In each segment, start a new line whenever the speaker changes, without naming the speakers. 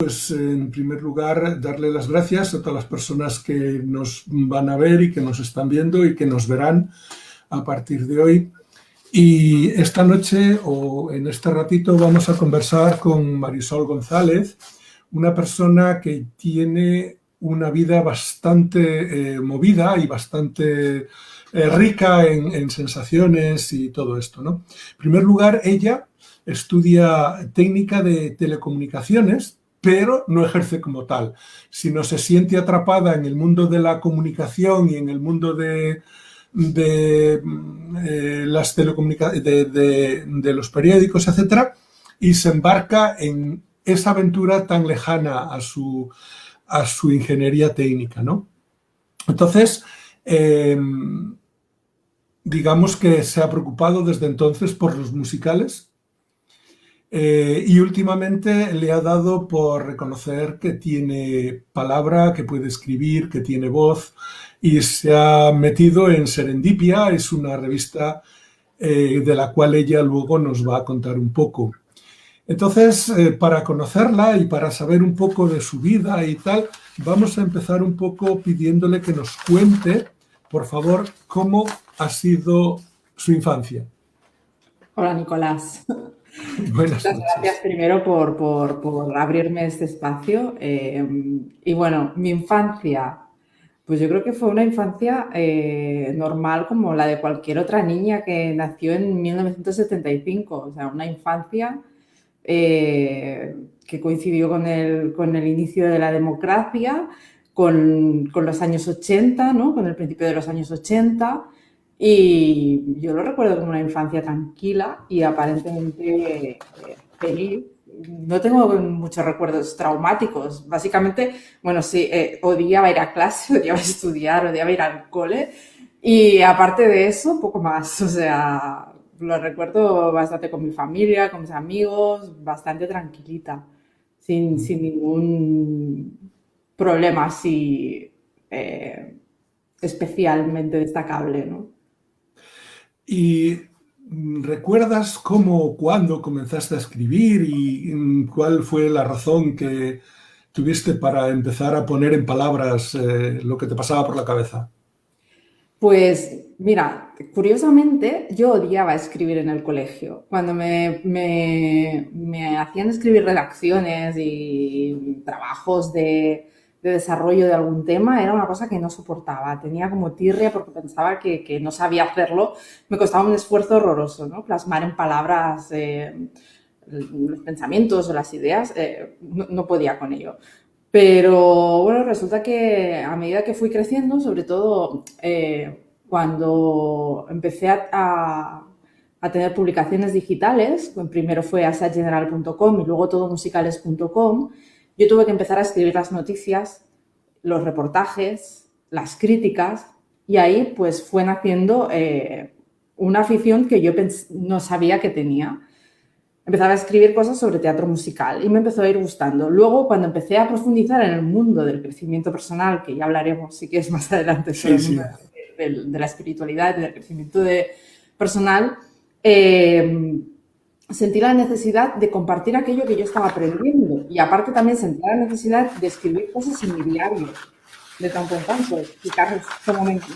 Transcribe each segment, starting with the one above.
Pues en primer lugar, darle las gracias a todas las personas que nos van a ver y que nos están viendo y que nos verán a partir de hoy. Y esta noche o en este ratito vamos a conversar con Marisol González, una persona que tiene una vida bastante movida y bastante rica en sensaciones y todo esto, ¿no? En primer lugar, ella estudia técnica de telecomunicaciones, pero no ejerce como tal, sino se siente atrapada en el mundo de la comunicación y en el mundo las de los periódicos, etcétera, y se embarca en esa aventura tan lejana a su ingeniería técnica, ¿no? Entonces, digamos que se ha preocupado desde entonces por los musicales. Y últimamente le ha dado por reconocer que tiene palabra, que puede escribir, que tiene voz, y se ha metido en Serendipia. Es una revista de la cual ella luego nos va a contar un poco. Entonces, para conocerla y para saber un poco de su vida y tal, vamos a empezar un poco pidiéndole que nos cuente, por favor, cómo ha sido su infancia.
Hola, Nicolás.
Buenas
Muchas
noches.
gracias primero por abrirme este espacio. Y bueno, mi infancia, pues yo creo que fue una infancia normal como la de cualquier otra niña que nació en 1975. O sea, una infancia que coincidió con el inicio de la democracia, con los años 80, ¿no? Con el principio de los años 80. Y yo lo recuerdo como una infancia tranquila y aparentemente feliz. No tengo muchos recuerdos traumáticos. Básicamente, bueno, sí, odiaba ir a clase, odiaba estudiar, odiaba ir al cole. Y aparte de eso, poco más. O sea, lo recuerdo bastante con mi familia, con mis amigos, bastante tranquilita, sin ningún problema así especialmente destacable, ¿no?
¿Y recuerdas cómo, cuándo comenzaste a escribir y cuál fue la razón que tuviste para empezar a poner en palabras lo que te pasaba por la cabeza?
Pues mira, curiosamente yo odiaba escribir en el colegio. Cuando me hacían escribir redacciones y trabajos de desarrollo de algún tema, era una cosa que no soportaba. Tenía como tirria porque pensaba que no sabía hacerlo. Me costaba un esfuerzo horroroso, ¿no? Plasmar en palabras los pensamientos o las ideas, no podía con ello. Pero bueno, resulta que a medida que fui creciendo, sobre todo cuando empecé a tener publicaciones digitales, primero fue asageneral.com y luego todomusicales.com, yo tuve que empezar a escribir las noticias, los reportajes, las críticas, y ahí pues fue naciendo una afición que yo no sabía que tenía. Empezaba a escribir cosas sobre teatro musical y me empezó a ir gustando. Luego, cuando empecé a profundizar en el mundo del crecimiento personal, que ya hablaremos, si quieres, más adelante sobre
Sí,
el mundo
sí.
de la espiritualidad y del crecimiento personal, sentí la necesidad de compartir aquello que yo estaba aprendiendo y aparte también sentí la necesidad de escribir cosas en mi diario, de tanto en tanto, explicar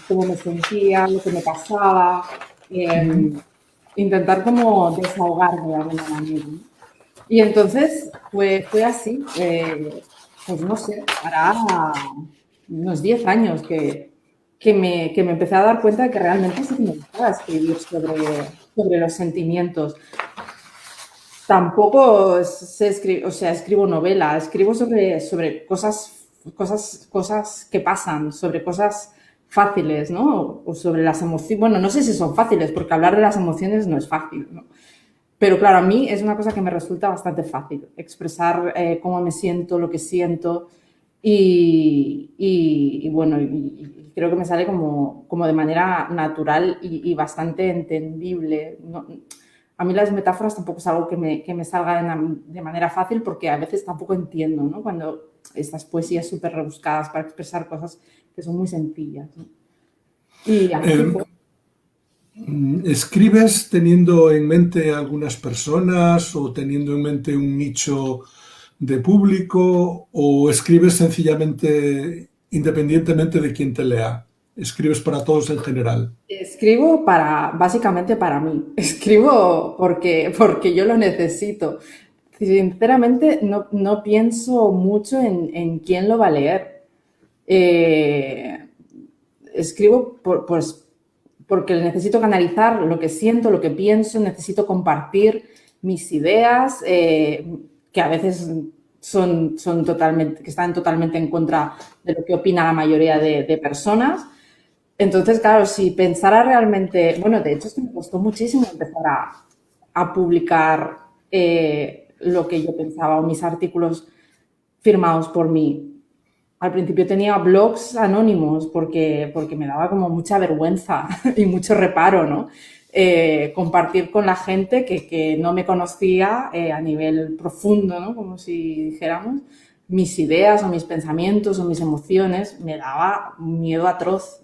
cómo me sentía, lo que me pasaba, intentar como desahogarme de alguna manera, ¿no? Y entonces fue así, pues no sé, hará unos 10 años que me empecé a dar cuenta de que realmente sí que me gustaba escribir sobre los sentimientos. Tampoco sé escribir, o sea, escribo novela, escribo sobre cosas que pasan, sobre cosas fáciles, ¿no? O sobre las emociones. Bueno, no sé si son fáciles, porque hablar de las emociones no es fácil, ¿no? Pero claro, a mí es una cosa que me resulta bastante fácil, expresar cómo me siento, lo que siento y bueno, y creo que me sale como de manera natural y bastante entendible. No, a mí las metáforas tampoco es algo que me salga de manera fácil porque a veces tampoco entiendo, ¿no? Cuando estas poesías súper rebuscadas para expresar cosas que son muy sencillas, ¿no? Y así
Eh,
fue.
¿Escribes teniendo en mente algunas personas o teniendo en mente un nicho de público o escribes sencillamente independientemente de quién te lea? ¿Escribes para todos en general?
Escribo básicamente para mí. Escribo porque yo lo necesito. Sinceramente, no pienso mucho en quién lo va a leer. Eh, Escribo pues, porque necesito canalizar lo que siento, lo que pienso, necesito compartir mis ideas, que a veces que están totalmente en contra de lo que opina la mayoría de personas. Entonces, claro, si pensara realmente, bueno, de hecho es que me costó muchísimo empezar a publicar lo que yo pensaba o mis artículos firmados por mí. Al principio tenía blogs anónimos porque me daba como mucha vergüenza y mucho reparo, ¿no? Compartir con la gente que no me conocía a nivel profundo, ¿no? Como si dijéramos, mis ideas o mis pensamientos o mis emociones, me daba un miedo atroz.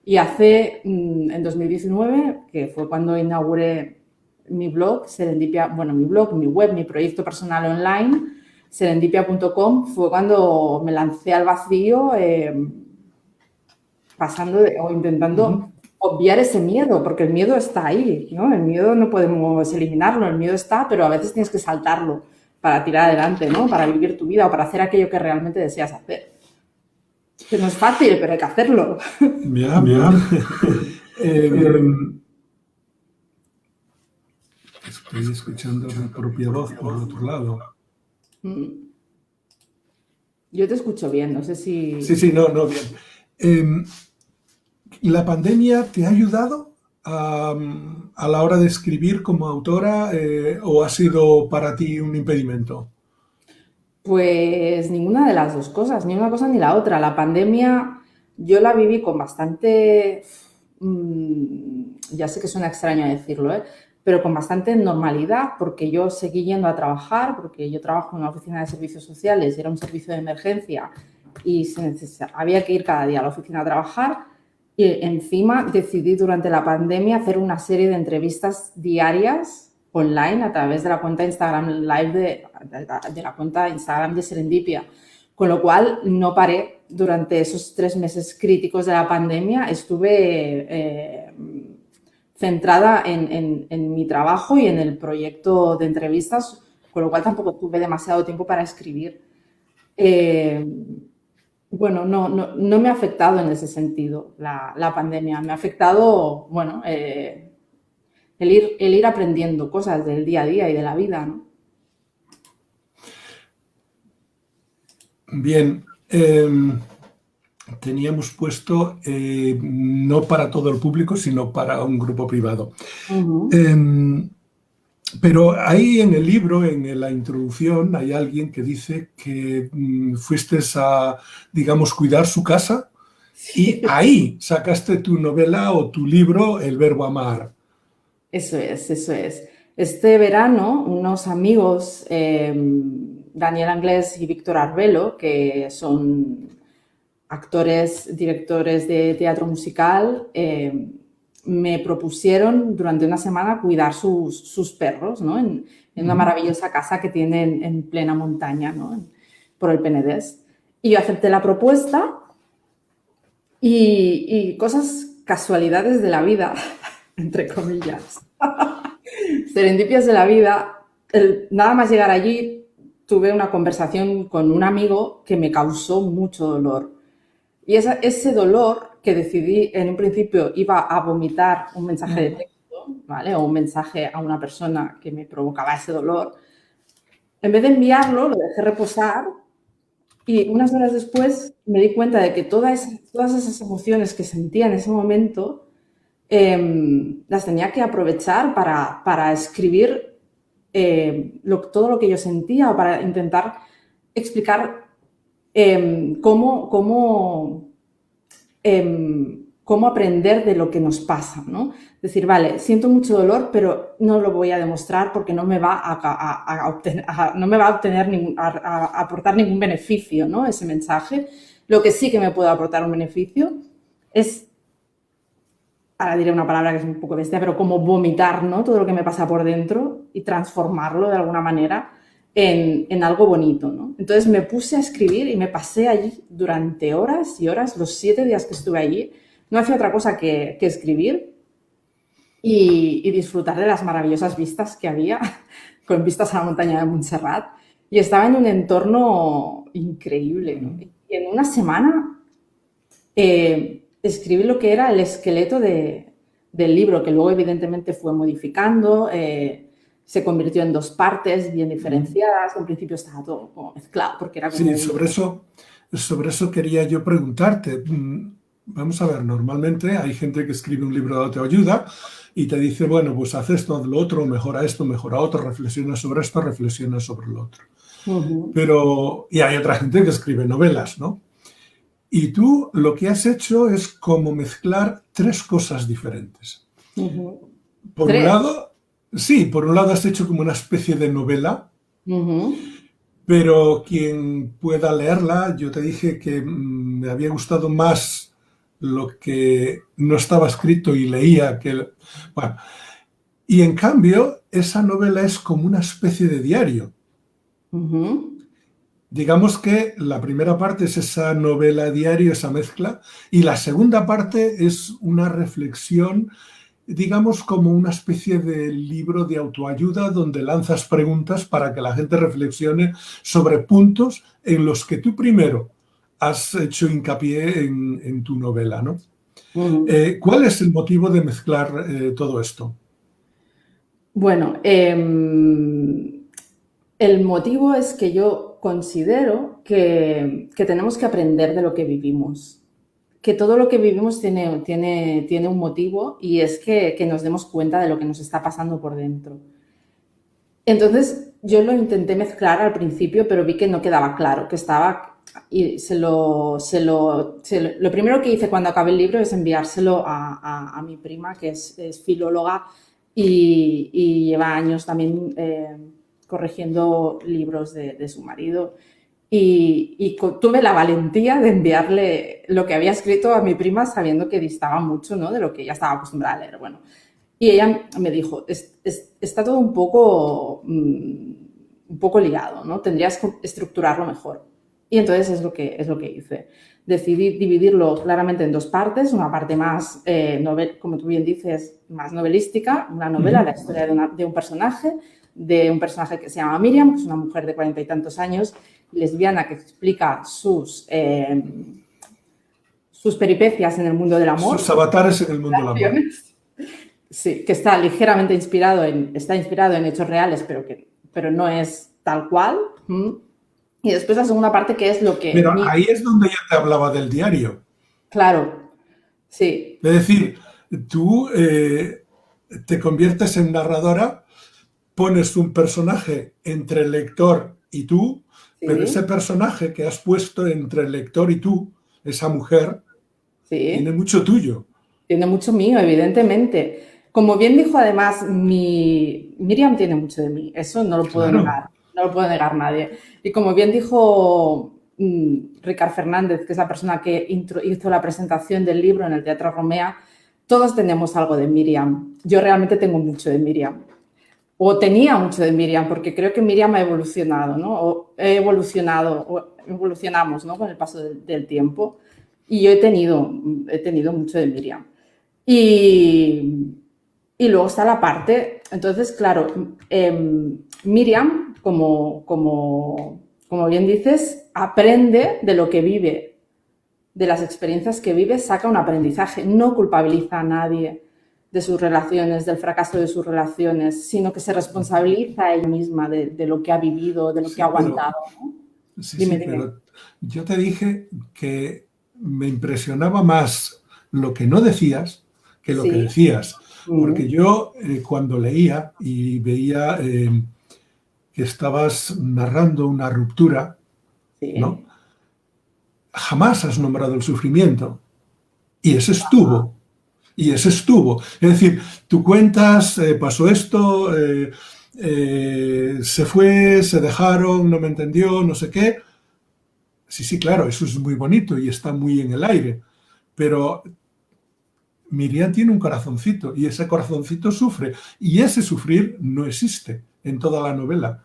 Y en 2019, que fue cuando inauguré mi blog, Serendipia, bueno, mi blog, mi web, mi proyecto personal online, serendipia.com, fue cuando me lancé al vacío, o intentando obviar ese miedo, porque el miedo está ahí, ¿no? El miedo no podemos eliminarlo, el miedo está, pero a veces tienes que saltarlo para tirar adelante, ¿no? Para vivir tu vida o para hacer aquello que realmente deseas hacer. Que no es fácil, pero hay que hacerlo.
Bien, estoy escuchando mi propia voz por el otro lado.
Yo te escucho bien, no sé si...
Sí, no, bien. ¿La pandemia te ha ayudado a la hora de escribir como autora o ha sido para ti un impedimento?
Pues ninguna de las dos cosas, ni una cosa ni la otra. La pandemia yo la viví con bastante, ya sé que suena extraño decirlo, pero con bastante normalidad, porque yo seguí yendo a trabajar, porque yo trabajo en una oficina de servicios sociales, era un servicio de emergencia y había que ir cada día a la oficina a trabajar. Y encima decidí durante la pandemia hacer una serie de entrevistas diarias online a través de la cuenta Instagram Live de la cuenta Instagram de Serendipia. Con lo cual no paré durante esos 3 meses críticos de la pandemia. Estuve centrada en mi trabajo y en el proyecto de entrevistas, con lo cual tampoco tuve demasiado tiempo para escribir. Bueno, no me ha afectado en ese sentido la pandemia. Me ha afectado, bueno, el ir aprendiendo cosas del día a día y de la vida, ¿no?
Bien, teníamos puesto no para todo el público, sino para un grupo privado. Pero ahí en el libro, en la introducción, hay alguien que dice que fuiste a, digamos, cuidar su casa y ahí sacaste tu novela o tu libro, El verbo amar.
Eso es, eso es. Este verano, unos amigos, Daniel Anglés y Víctor Arbelo, que son actores, directores de teatro musical, me propusieron durante una semana cuidar sus perros, ¿no? En una maravillosa casa que tienen en plena montaña, ¿no? Por el Penedés. Y yo acepté la propuesta y cosas, casualidades de la vida, entre comillas, serendipias de la vida, nada más llegar allí tuve una conversación con un amigo que me causó mucho dolor. Y ese dolor que decidí, en un principio iba a vomitar un mensaje de texto, ¿vale? O un mensaje a una persona que me provocaba ese dolor. En vez de enviarlo, lo dejé reposar y unas horas después me di cuenta de que todas esas emociones que sentía en ese momento las tenía que aprovechar para escribir todo lo que yo sentía o para intentar explicar cómo aprender de lo que nos pasa, ¿no? Decir, vale, siento mucho dolor, pero no lo voy a demostrar porque no me va a aportar ningún beneficio, ¿no? Ese mensaje. Lo que sí que me puede aportar un beneficio es, ahora diré una palabra que es un poco bestia, pero como vomitar, ¿no? Todo lo que me pasa por dentro y transformarlo de alguna manera en algo bonito, ¿no? Entonces me puse a escribir y me pasé allí durante horas y horas, los 7 días que estuve allí, no hacía otra cosa que escribir y disfrutar de las maravillosas vistas que había, con vistas a la montaña de Montserrat, y estaba en un entorno increíble, ¿no? Y en una semana escribí lo que era el esqueleto del libro, que luego evidentemente fue modificando, se convirtió en 2 partes bien diferenciadas, al principio estaba todo como mezclado, porque era como...
Sí, sobre eso quería yo preguntarte. Vamos a ver, normalmente hay gente que escribe un libro de autoayuda y te dice, bueno, pues haz esto, haz lo otro, mejora esto, mejora otro, reflexiona sobre esto, reflexiona sobre lo otro. Y hay otra gente que escribe novelas, ¿no? Y tú lo que has hecho es como mezclar 3 cosas diferentes. Por un lado, sí, por un lado has hecho como una especie de novela, pero quien pueda leerla, yo te dije que me había gustado más lo que no estaba escrito y leía que... Bueno, y en cambio, esa novela es como una especie de diario. Digamos que la primera parte es esa novela diario, esa mezcla, y la segunda parte es una reflexión, digamos, como una especie de libro de autoayuda donde lanzas preguntas para que la gente reflexione sobre puntos en los que tú primero has hecho hincapié en tu novela, ¿no? ¿Cuál es el motivo de mezclar todo esto?
Bueno, el motivo es que yo considero que tenemos que aprender de lo que vivimos, que todo lo que vivimos tiene un motivo, y es que nos demos cuenta de lo que nos está pasando por dentro. Entonces yo lo intenté mezclar al principio, pero vi que no quedaba claro, que estaba... Y lo primero que hice cuando acabé el libro es enviárselo a mi prima, que es filóloga y lleva años también corrigiendo libros de su marido. Y tuve la valentía de enviarle lo que había escrito a mi prima, sabiendo que distaba mucho, ¿no?, de lo que ella estaba acostumbrada a leer. Bueno, y ella me dijo, está todo un poco liado, ¿no? Tendrías que estructurarlo mejor. Y entonces es lo que hice. Decidí dividirlo claramente en 2 partes, una parte más, como tú bien dices, más novelística, una novela, la historia de un personaje que se llama Miriam, que es una mujer de 40 y tantos años, lesbiana, que explica sus peripecias en el mundo del amor.
Sus avatares en el mundo del amor.
Sí, que está ligeramente inspirado en hechos reales, pero no es tal cual. Y después la segunda parte, que es lo que...
Pero ahí es donde ya te hablaba del diario.
Claro, sí.
Es decir, tú te conviertes en narradora, pones un personaje entre el lector y tú,
Sí.
Pero ese personaje que has puesto entre el lector y tú, esa mujer, tiene mucho tuyo.
Tiene mucho mío, evidentemente. Como bien dijo además, Miriam tiene mucho de mí, eso no lo puedo negar, no lo puede negar nadie. Y como bien dijo Ricard Fernández, que es la persona que hizo la presentación del libro en el Teatro Romea, todos tenemos algo de Miriam. Yo realmente tengo mucho de Miriam. O tenía mucho de Miriam, porque creo que Miriam ha evolucionado, ¿no? O evolucionamos, ¿no?, con el paso del tiempo. Y yo he tenido mucho de Miriam. Y luego está la parte, entonces, claro, Miriam, como bien dices, aprende de lo que vive, de las experiencias que vive, saca un aprendizaje, no culpabiliza a nadie de sus relaciones, del fracaso de sus relaciones, sino que se responsabiliza a ella misma de lo que ha vivido, de lo que ha aguantado, ¿no?
Dime. Pero yo te dije que me impresionaba más lo que no decías que lo que decías. Porque yo cuando leía y veía que estabas narrando una ruptura, ¿no?, jamás has nombrado el sufrimiento. Y ese estuvo. Y ese estuvo. Es decir, tú cuentas, pasó esto, se fue, se dejaron, no me entendió, no sé qué. Sí, claro, eso es muy bonito y está muy en el aire. Pero Miriam tiene un corazoncito y ese corazoncito sufre. Y ese sufrir no existe en toda la novela.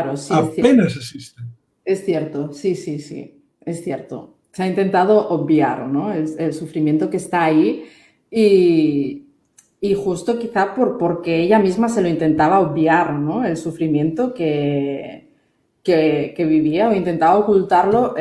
Claro, sí, es cierto.
Apenas existen.
Es cierto, sí, sí, sí, es cierto. Se ha intentado obviar, ¿no? El sufrimiento que está ahí y, y justo quizá porque ella misma se lo intentaba obviar, ¿no? El sufrimiento que vivía o intentaba ocultarlo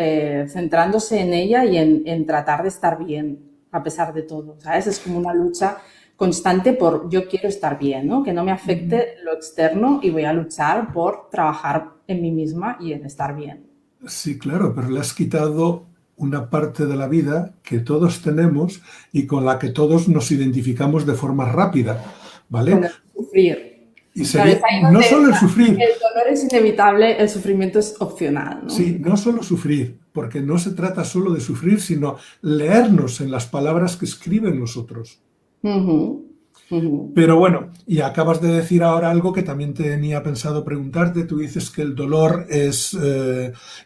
centrándose en ella y en tratar de estar bien a pesar de todo, ¿sabes? Es como una lucha constante por yo quiero estar bien, ¿no? Que no me afecte lo externo y voy a luchar por trabajar en mí misma y en estar bien.
Sí, claro, pero le has quitado una parte de la vida que todos tenemos y con la que todos nos identificamos de forma rápida, ¿vale?
Con el sufrir.
Y
Claro, es
sería
ahí
no
donde
solo el sufrir,
el dolor es inevitable, el sufrimiento es opcional, ¿no?
sí, no solo sufrir, porque no se trata solo de sufrir, sino leernos en las palabras que escriben los otros.
Ujú, ujú.
Pero bueno, y acabas de decir ahora algo que también tenía pensado preguntarte. Tú dices que el dolor es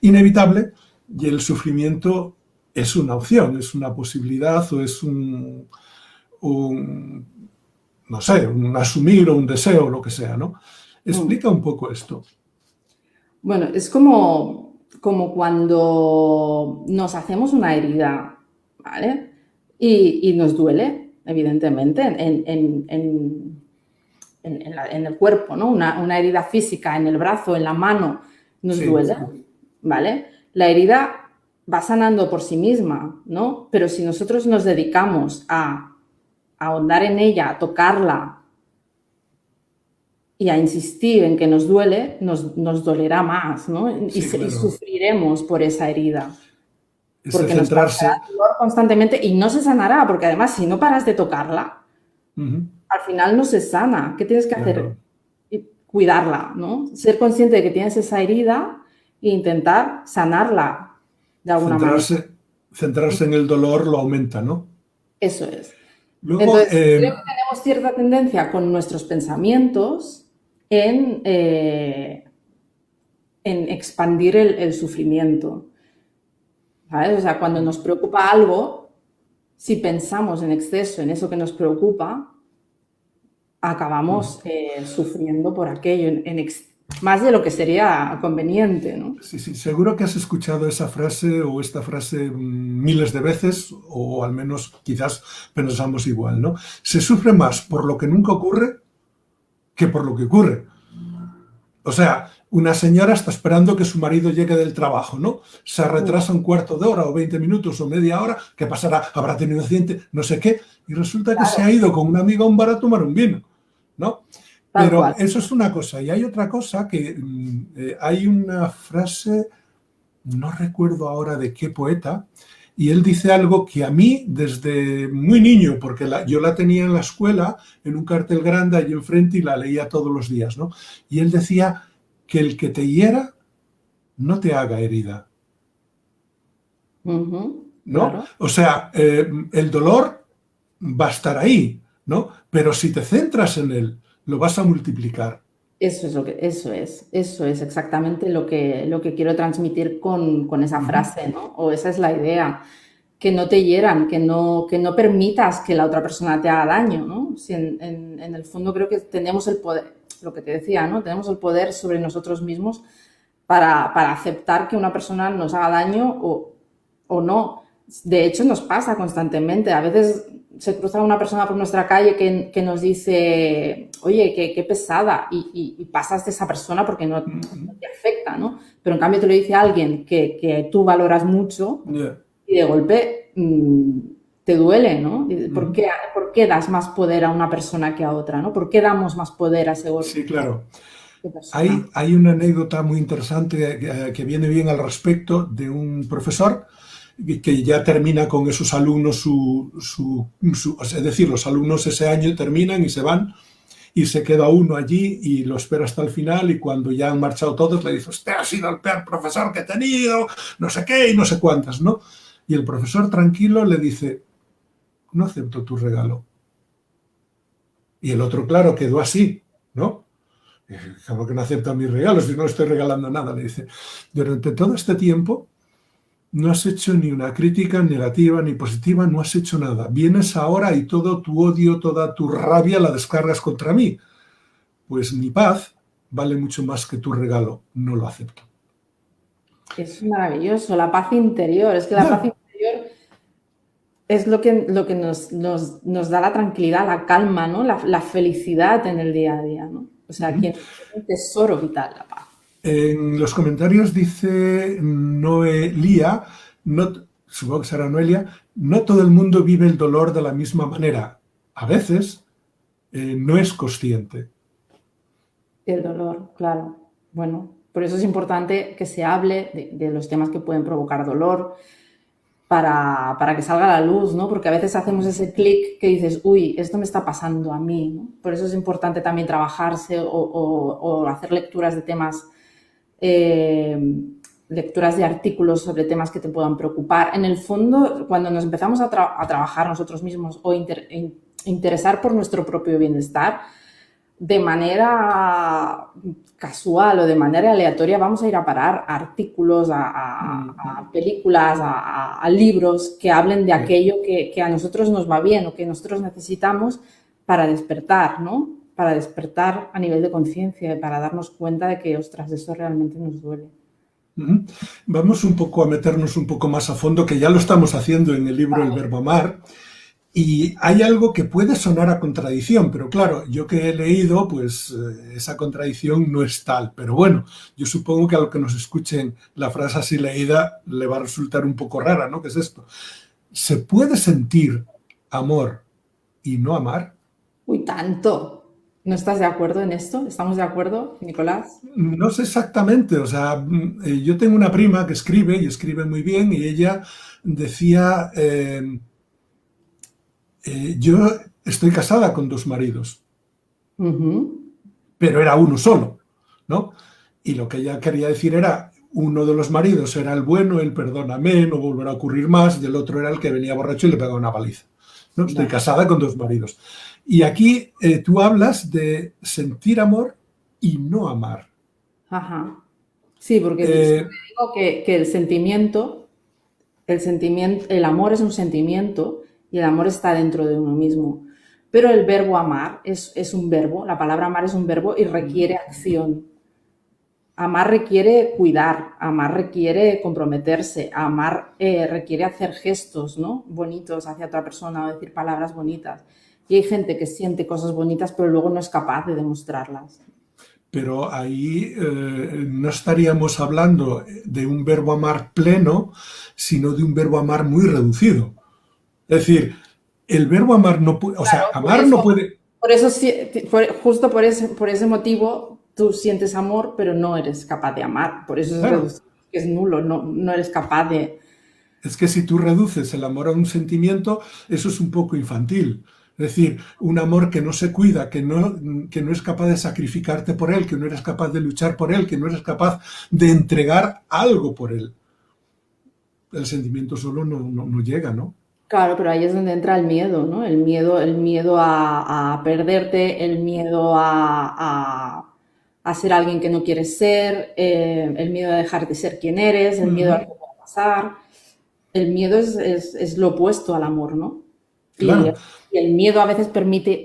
inevitable y el sufrimiento es una opción, es una posibilidad o es un, no sé, un asumir o un deseo o lo que sea, ¿no?
Mm.
Explica un poco esto.
Bueno, es como cuando nos hacemos una herida, ¿vale? Y nos duele, evidentemente, en el cuerpo, ¿no? Una herida física en el brazo, en la mano, nos
Sí,
duele, ¿vale? La herida va sanando por sí misma, ¿no? Pero si nosotros nos dedicamos a ahondar en ella, a tocarla y a insistir en que nos duele, nos dolerá más, ¿no?
sí,
Y
claro.
sufriremos por esa herida,
Ese
porque nos causará
centrarse.
dolor constantemente y no se sanará, porque además si no paras de tocarla,
Ujú,
al final no se sana. ¿Qué tienes que
claro.
hacer? Cuidarla, ¿no? Ser consciente de que tienes esa herida e intentar sanarla de alguna manera.
Centrarse en el dolor lo aumenta, ¿no?
Eso es.
Luego,
Entonces, creo que tenemos cierta tendencia con nuestros pensamientos en expandir el sufrimiento. ¿Sabes? O sea, cuando nos preocupa algo, si pensamos en exceso en eso que nos preocupa, acabamos sufriendo por aquello, más de lo que sería conveniente, ¿no?
sí, sí, seguro que has escuchado esa frase o esta frase miles de veces, o al menos quizás pensamos igual, ¿no? Se sufre más por lo que nunca ocurre que por lo que ocurre. O sea, una señora está esperando que su marido llegue del trabajo, ¿no? Se retrasa un cuarto de hora o 20 minutos o media hora, ¿qué pasará? Habrá tenido un accidente, no sé qué, y resulta que se
Claro,
ha ido con una amiga a un bar a tomar un vino, ¿no?
tal
Pero
cual.
eso es una cosa. Y hay otra cosa que hay una frase, no recuerdo ahora de qué poeta, y él dice algo que a mí desde muy niño, porque yo la tenía en la escuela, en un cartel grande allí enfrente y la leía todos los días, ¿no? Y él decía que el que te hiera no te haga herida,
Ujú,
¿no?
claro.
O sea, el dolor va a estar ahí, ¿no? Pero si te centras en él, lo vas a multiplicar.
Eso es exactamente lo que quiero transmitir con esa
Uh -huh.
frase, ¿no? O esa es la idea, que no te hieran, que no permitas que la otra persona te haga daño, ¿no? Si en el fondo creo que tenemos el poder, lo que te decía, ¿no? Tenemos el poder sobre nosotros mismos para aceptar que una persona nos haga daño o no. De hecho, nos pasa constantemente. A veces se cruza una persona por nuestra calle que nos dice, oye, qué pesada, y pasas de esa persona porque no te afecta, ¿no? Pero en cambio te lo dice alguien que tú valoras mucho
Yeah.
y de golpe te duele, ¿no? ¿Por qué das más poder a una persona que a otra, ¿no? ¿Por qué damos más poder a esa
Sí, claro.
persona?
Hay una anécdota muy interesante que viene bien al respecto de un profesor que ya termina con esos alumnos es decir, los alumnos ese año terminan y se van y se queda uno allí y lo espera hasta el final y cuando ya han marchado todos le dice, usted ha sido el peor profesor que he tenido, no sé qué y no sé cuántas, ¿no? Y el profesor tranquilo le dice, no acepto tu regalo. Y el otro, claro, quedó así, ¿no? Como que no acepta mis regalos, si no le estoy regalando nada, le dice. Durante todo este tiempo no has hecho ni una crítica negativa ni positiva, no has hecho nada. Vienes ahora y todo tu odio, toda tu rabia la descargas contra mí. Pues mi paz vale mucho más que tu regalo, no lo acepto.
Es maravilloso, la paz interior. Es que la paz interior es lo que nos da la tranquilidad, la calma, ¿no? La felicidad en el día a día, ¿no? O sea, aquí es un tesoro vital, la paz.
En los comentarios dice Noelia, supongo que será Noelia, no todo el mundo vive el dolor de la misma manera. A veces no es consciente.
El dolor, claro. Bueno, por eso es importante que se hable de los temas que pueden provocar dolor para que salga a la luz, ¿no? Porque a veces hacemos ese clic que dices, uy, esto me está pasando a mí, ¿no? Por eso es importante también trabajarse o hacer lecturas de temas, lecturas de artículos sobre temas que te puedan preocupar. En el fondo, cuando nos empezamos a trabajar nosotros mismos o interesar por nuestro propio bienestar, de manera casual o de manera aleatoria vamos a ir a parar a artículos, a películas, a libros que hablen de aquello que a nosotros nos va bien o que nosotros necesitamos para despertar, ¿no? Para despertar a nivel de conciencia y para darnos cuenta de que, ostras, eso realmente nos duele.
Vamos un poco a meternos un poco más a fondo, que ya lo estamos haciendo en el libro El Verbo Amar. Y hay algo que puede sonar a contradicción, pero claro, yo que he leído, pues esa contradicción no es tal. Pero bueno, yo supongo que a los que nos escuchen la frase así leída le va a resultar un poco rara, ¿no? ¿Qué es esto? ¿Se puede sentir amor y no amar?
Uy, tanto. ¿No estás de acuerdo en esto? ¿Estamos de acuerdo, Nicolás?
No sé exactamente, o sea, yo tengo una prima que escribe y escribe muy bien y ella decía... yo estoy casada con 2 maridos, pero era uno solo, ¿no? Y lo que ella quería decir era, uno de los maridos era el bueno, el perdóname, no volverá a ocurrir más, y el otro era el que venía borracho y le pegaba una paliza, ¿no? Estoy casada con 2 maridos. Y aquí tú hablas de sentir amor y no amar.
Ajá. Sí, porque digo que el amor es un sentimiento y el amor está dentro de uno mismo. Pero el verbo amar es un verbo, la palabra amar es un verbo y requiere acción. Amar requiere cuidar, amar requiere comprometerse, amar requiere hacer gestos, ¿no? Bonitos hacia otra persona o decir palabras bonitas. Y hay gente que siente cosas bonitas pero luego no es capaz de demostrarlas.
Pero ahí no estaríamos hablando de un verbo amar pleno, sino de un verbo amar muy reducido. Es decir, el verbo amar no puede, o sea, amar no puede...
Por eso, justo por ese motivo, tú sientes amor, pero no eres capaz de amar. Por eso es reducido, es nulo, no eres capaz de...
Es que si tú reduces el amor a un sentimiento, eso es un poco infantil. Es decir, un amor que no se cuida, que no es capaz de sacrificarte por él, que no eres capaz de luchar por él, que no eres capaz de entregar algo por él. El sentimiento solo no llega, ¿no?
Claro, pero ahí es donde entra el miedo, ¿no? El miedo a perderte, el miedo a ser alguien que no quieres ser, el miedo a dejar de ser quien eres, el miedo a lo que va a pasar. El miedo es lo opuesto al amor, ¿no?
Claro.
Y el miedo a veces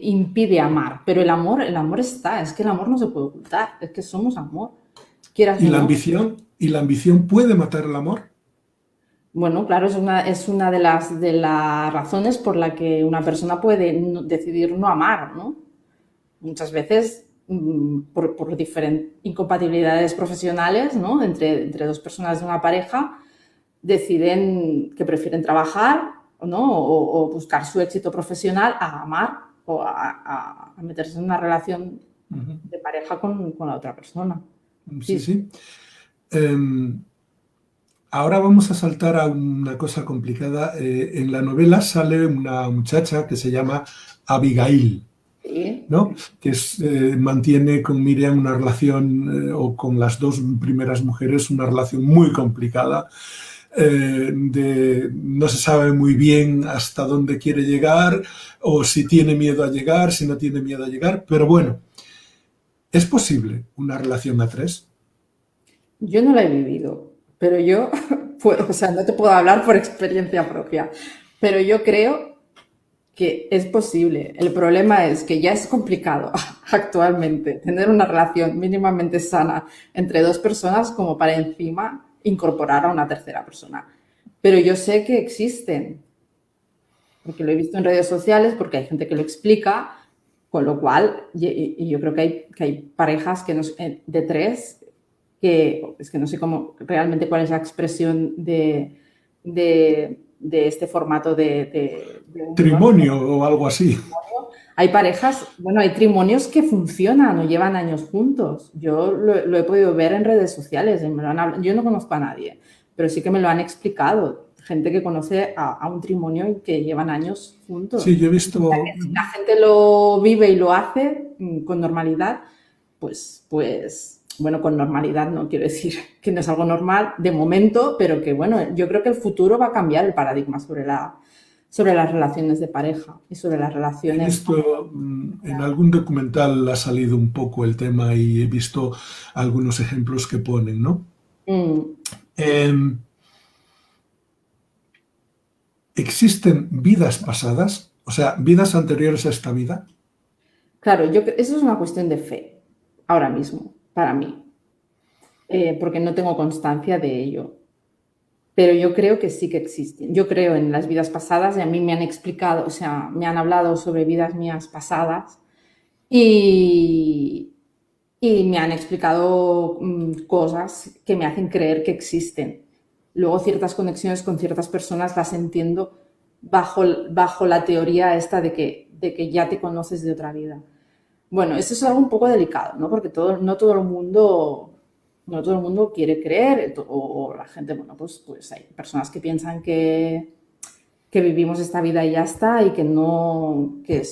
impide amar, pero el amor está, es que el amor no se puede ocultar, es que somos amor.
¿Y la ambición puede matar el amor?
Bueno, claro, es una de las razones por la que una persona puede decidir no amar, ¿no? Muchas veces por diferentes incompatibilidades profesionales, ¿no? Entre 2 personas de una pareja, deciden que prefieren trabajar, ¿no? O buscar su éxito profesional a amar o a meterse en una relación de pareja con la otra persona.
Sí. Ahora vamos a saltar a una cosa complicada. En la novela sale una muchacha que se llama Abigail, ¿no? Que mantiene con Miriam una relación, o con las 2 primeras mujeres, una relación muy complicada. No se sabe muy bien hasta dónde quiere llegar, o si tiene miedo a llegar, si no tiene miedo a llegar, pero bueno, ¿es posible una relación a 3?
Yo no la he vivido, pero o sea, no te puedo hablar por experiencia propia, pero yo creo que es posible. El problema es que ya es complicado actualmente tener una relación mínimamente sana entre dos personas como para encima incorporar a una tercera persona. Pero yo sé que existen, porque lo he visto en redes sociales, porque hay gente que lo explica, con lo cual y yo creo que hay parejas que de tres, que es que no sé cómo realmente cuál es la expresión de este formato de unión.
Trimonio o algo así.
Hay parejas, bueno, hay matrimonios que funcionan o llevan años juntos. Yo lo he podido ver en redes sociales. Yo no conozco a nadie, pero sí que me lo han explicado. Gente que conoce a un matrimonio y que llevan años juntos.
Sí, yo he visto.
Si la gente lo vive y lo hace con normalidad, pues, bueno, con normalidad no quiero decir que no es algo normal de momento, pero que, bueno, yo creo que el futuro va a cambiar el paradigma sobre las relaciones de pareja y sobre las
He
relaciones.
visto en algún documental ha salido un poco el tema y he visto algunos ejemplos que ponen, ¿no? Em, ¿Existen vidas pasadas? O sea, vidas anteriores a esta vida.
Claro, eso es una cuestión de fe, ahora mismo, para mí, porque no tengo constancia de ello. Pero yo creo que sí que existen. Yo creo en las vidas pasadas y a mí me han explicado, o sea, me han hablado sobre vidas mías pasadas y me han explicado cosas que me hacen creer que existen. Luego ciertas conexiones con ciertas personas las entiendo bajo la teoría esta de que ya te conoces de otra vida. Bueno, eso es algo un poco delicado, ¿no? Porque no todo el mundo quiere creer, o la gente, bueno, pues hay personas que piensan que vivimos esta vida y ya está, y que no, que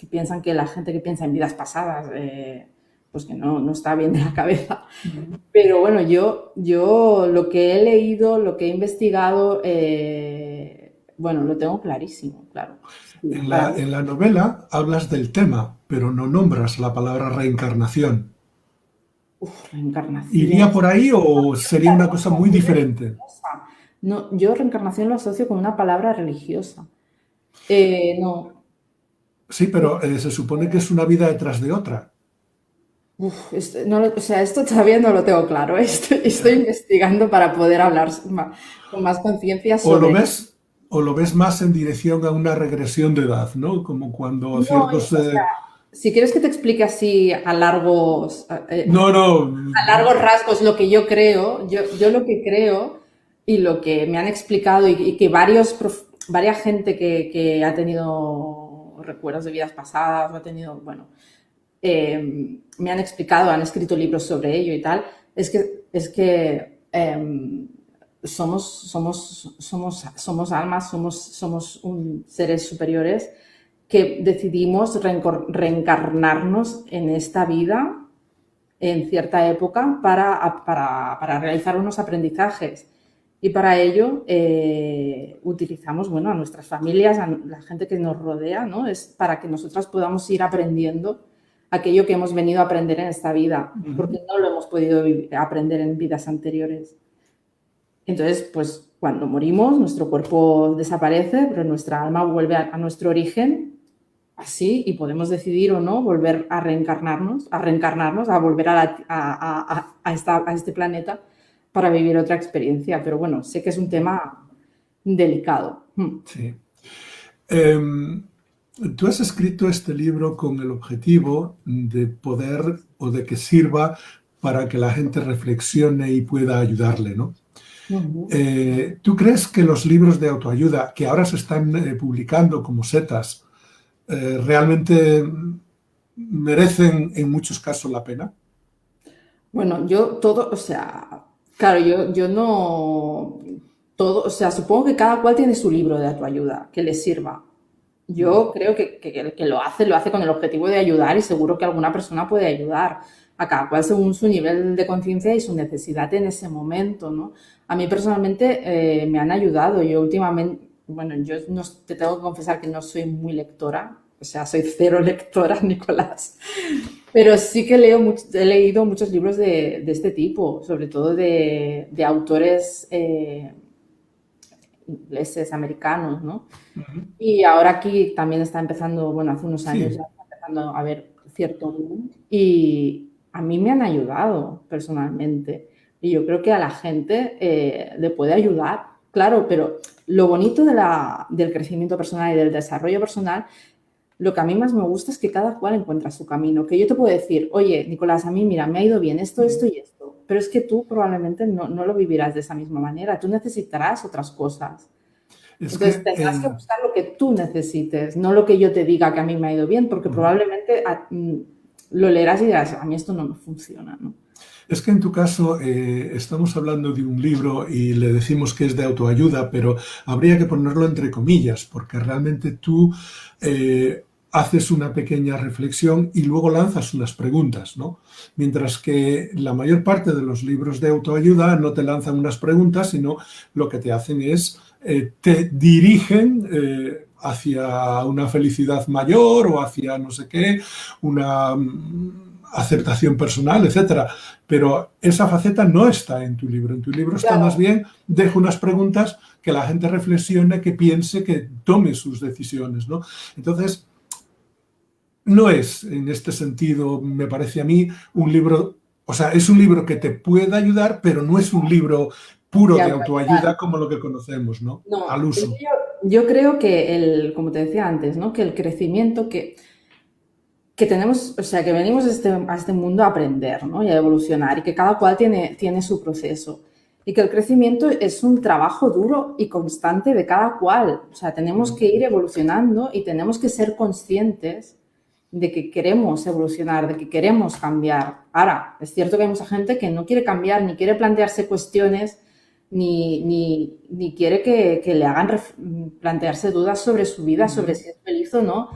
piensan que la gente que piensa en vidas pasadas, pues que no está bien de la cabeza. Pero bueno, yo lo que he leído, lo que he investigado, bueno, lo tengo clarísimo, claro. Sí,
En la novela hablas del tema, pero no nombras la palabra reencarnación.
Reencarnación.
¿Iría por ahí o sería una cosa muy diferente?
No, yo reencarnación lo asocio con una palabra religiosa. No.
Sí, pero se supone que es una vida detrás de otra.
Esto todavía no lo tengo claro. Estoy investigando para poder hablar con más conciencia
O lo
sobre.
ves, o lo ves más en dirección a una regresión de edad, ¿no? Como cuando
No,
ciertos.
o sea, si quieres que te explique así a largos
No, no.
rasgos lo que yo creo, yo lo que creo y lo que me han explicado y que varias gente que ha tenido recuerdos de vidas pasadas, ha tenido, bueno, me han explicado, han escrito libros sobre ello y tal, es que somos almas, somos seres superiores que decidimos reencarnarnos en esta vida en cierta época para realizar unos aprendizajes. Y para ello utilizamos, bueno, a nuestras familias, a la gente que nos rodea, ¿no? Es para que nosotras podamos ir aprendiendo aquello que hemos venido a aprender en esta vida, porque no lo hemos podido aprender en vidas anteriores. Entonces, pues cuando morimos, nuestro cuerpo desaparece, pero nuestra alma vuelve a nuestro origen, así, y podemos decidir o no volver a reencarnarnos, a volver a este planeta para vivir otra experiencia. Pero bueno, sé que es un tema delicado.
Sí. Tú has escrito este libro con el objetivo de poder o de que sirva para que la gente reflexione y pueda ayudarle, ¿no? ¿Tú crees que los libros de autoayuda que ahora se están publicando como setas realmente merecen en muchos casos la pena?
Bueno, o sea, claro, yo no, o sea, supongo que cada cual tiene su libro de autoayuda que le sirva. Yo creo que el que lo hace con el objetivo de ayudar y seguro que alguna persona puede ayudar a cada cual según su nivel de conciencia y su necesidad en ese momento, ¿no? A mí personalmente me han ayudado. Yo últimamente, bueno, te tengo que confesar que no soy muy lectora, o sea, soy cero lectora, Nicolás. Pero sí que he leído muchos libros de este tipo, sobre todo de autores ingleses, americanos, ¿no?
Ujú.
Y ahora aquí también está empezando, bueno, hace unos años
Sí,
ya está empezando a haber cierto boom y a mí me han ayudado personalmente. Y yo creo que a la gente le puede ayudar, claro, pero lo bonito del crecimiento personal y del desarrollo personal, lo que a mí más me gusta es que cada cual encuentra su camino. Que yo te puedo decir, oye, Nicolás, a mí, mira, me ha ido bien esto, esto y esto, pero es que tú probablemente no lo vivirás de esa misma manera, tú necesitarás otras cosas.
es
Entonces
que
tendrás que buscar lo que tú necesites, no lo que yo te diga que a mí me ha ido bien, porque probablemente lo leerás y dirás, a mí esto no me funciona, ¿no?
Es que en tu caso estamos hablando de un libro y le decimos que es de autoayuda, pero habría que ponerlo entre comillas, porque realmente tú haces una pequeña reflexión y luego lanzas unas preguntas, ¿no? Mientras que la mayor parte de los libros de autoayuda no te lanzan unas preguntas, sino lo que te hacen es, te dirigen hacia una felicidad mayor o hacia no sé qué, una aceptación personal, etcétera. Pero esa faceta no está en tu libro. En tu libro está más
Claro,
bien, deja unas preguntas que la gente reflexione, que piense, que tome sus decisiones, ¿no? Entonces, no es, en este sentido, me parece a mí, un libro, o sea, es un libro que te puede ayudar, pero no es un libro puro
de
de
autoayuda.
autoayuda como lo que conocemos, ¿no? Al
No,
uso.
yo creo que como te decía antes, ¿no? Que el crecimiento que tenemos, o sea, que venimos a este mundo a aprender, ¿no? Y a evolucionar y que cada cual tiene su proceso. Y que el crecimiento es un trabajo duro y constante de cada cual. O sea, tenemos que ir evolucionando y tenemos que ser conscientes de que queremos evolucionar, de que queremos cambiar. Ahora, es cierto que hay mucha gente que no quiere cambiar, ni quiere plantearse cuestiones, ni quiere que le hagan plantearse dudas sobre su vida, sobre si es feliz o no.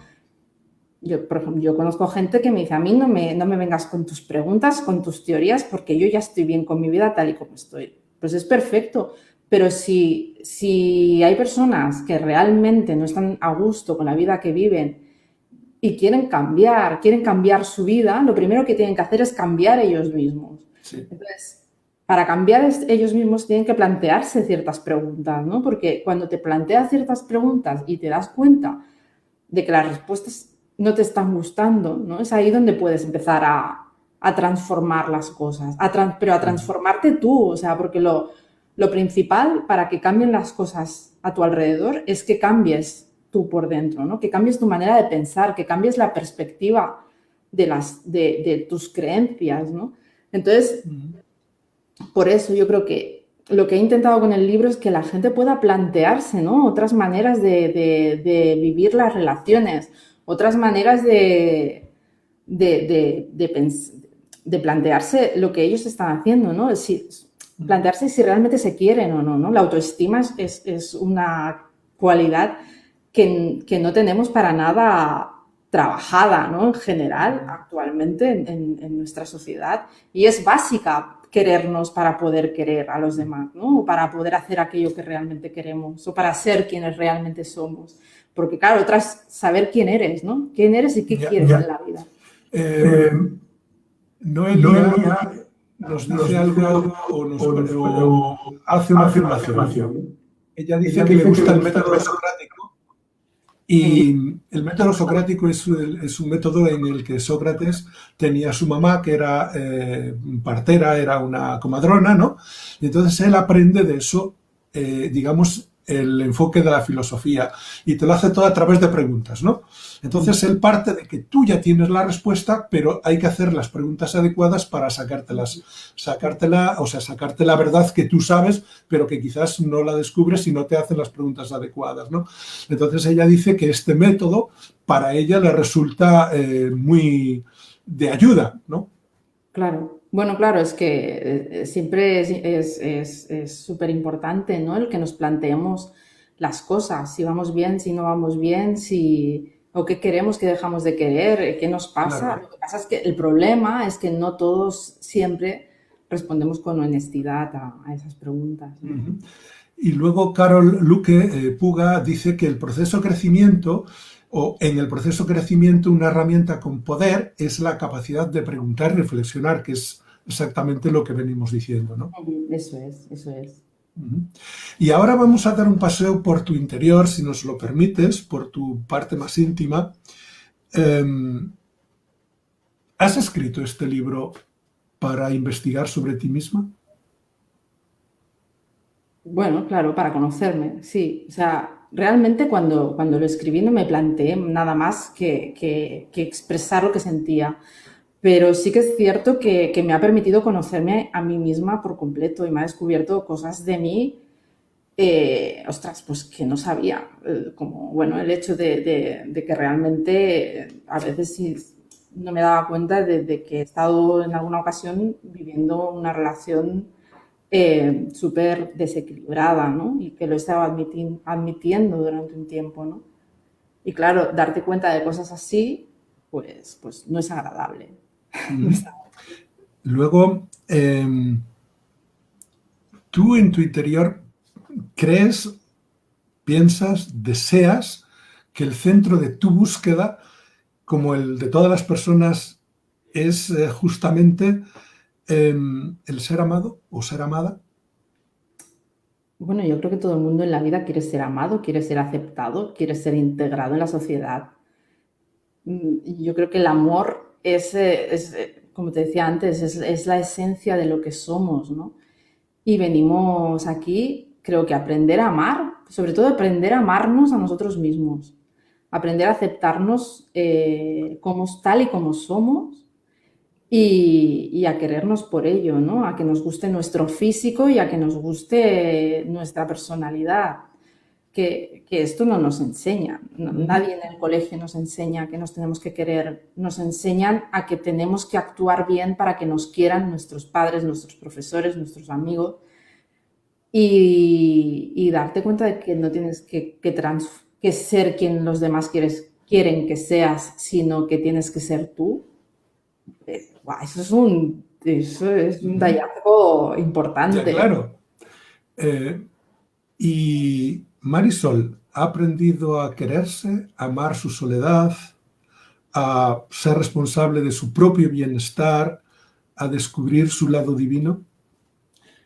Yo, por ejemplo, yo conozco gente que me dice, a mí no me vengas con tus preguntas, con tus teorías, porque yo ya estoy bien con mi vida tal y como estoy. Pues es perfecto, pero si hay personas que realmente no están a gusto con la vida que viven y quieren cambiar su vida, lo primero que tienen que hacer es cambiar ellos mismos.
Sí.
Entonces, para cambiar ellos mismos tienen que plantearse ciertas preguntas, ¿no? Porque cuando te planteas ciertas preguntas y te das cuenta de que las respuestas no te están gustando, ¿no? Es ahí donde puedes empezar a transformar las cosas, pero a transformarte tú, o sea, porque lo principal para que cambien las cosas a tu alrededor es que cambies tú por dentro, ¿no? Que cambies tu manera de pensar, que cambies la perspectiva de tus creencias, ¿no? Entonces, por eso yo creo que lo que he intentado con el libro es que la gente pueda plantearse, ¿no? Otras maneras de vivir las relaciones, otras maneras de plantearse lo que ellos están haciendo, ¿no? Plantearse si realmente se quieren o no, ¿no? La autoestima es una cualidad que no tenemos para nada trabajada, ¿no? En general, actualmente en nuestra sociedad. Y es básica querernos para poder querer a los demás, ¿no? O para poder hacer aquello que realmente queremos, o para ser quienes realmente somos. Porque, claro, otra es saber quién eres, ¿no? ¿Quién eres y qué quieres en la vida?
Eh, Noelia nos dice algo o hace una afirmación. Ella dice que le gusta el método socrático y el método socrático es un método en el que Sócrates tenía a su mamá que era partera, era una comadrona, ¿no? Y entonces él aprende de eso, digamos, el enfoque de la filosofía y te lo hace todo a través de preguntas, ¿no? Entonces él parte de que tú ya tienes la respuesta, pero hay que hacer las preguntas adecuadas para sacarte la verdad que tú sabes, pero que quizás no la descubres si no te hacen las preguntas adecuadas, ¿no? Entonces ella dice que este método para ella le resulta muy de ayuda, ¿no?
Claro. Bueno, claro, es que siempre es súper importante, ¿no? El que nos planteemos las cosas, si vamos bien, si no vamos bien, o qué queremos, qué dejamos de querer, qué nos pasa.
Claro.
Lo que pasa es que el problema es que no todos siempre respondemos con honestidad a esas preguntas, ¿no?
Y luego Carol Luque Puga dice que el proceso de crecimiento o en el proceso de crecimiento una herramienta con poder es la capacidad de preguntar y reflexionar, que es exactamente lo que venimos diciendo, ¿no?
Eso es, eso es.
Ujú. Y ahora vamos a dar un paseo por tu interior, si nos lo permites, por tu parte más íntima. Em, ¿Has escrito este libro para investigar sobre ti misma?
Bueno, claro, para conocerme, sí. O sea, realmente cuando lo escribí no me planteé nada más que expresar lo que sentía. Pero sí que es cierto que me ha permitido conocerme a mí misma por completo y me ha descubierto cosas de mí, ostras, pues que no sabía. Como, bueno, el hecho de que realmente a veces sí no me daba cuenta de que he estado en alguna ocasión viviendo una relación súper desequilibrada, ¿no? Y que lo estaba admitiendo durante un tiempo, ¿no? Y claro, darte cuenta de cosas así, pues no es agradable. No
Ujú.
es
Luego, tú en tu interior crees, piensas, deseas que el centro de tu búsqueda, como el de todas las personas, es justamente el ser amado o ser amada.
Bueno, yo creo que todo el mundo en la vida quiere ser amado, quiere ser aceptado, quiere ser integrado en la sociedad. Y yo creo que el amor como te decía antes, es la esencia de lo que somos, ¿no? Y venimos aquí, creo que a aprender a amar, sobre todo aprender a amarnos a nosotros mismos, aprender a aceptarnos como tal y como somos y a querernos por ello, ¿no? A que nos guste nuestro físico y a que nos guste nuestra personalidad. Que esto no nos enseña.
Ujú.
Nadie en el colegio nos enseña que nos tenemos que querer. Nos enseñan a que tenemos que actuar bien para que nos quieran nuestros padres, nuestros profesores, nuestros amigos. Y darte cuenta de que no tienes que ser quien los demás quieren que seas, sino que tienes que ser tú. Guau, eso es un
Ujú.
hallazgo
Ya,
importante.
claro. Eh, y Marisol ha aprendido a quererse, a amar su soledad, a ser responsable de su propio bienestar, a descubrir su lado divino.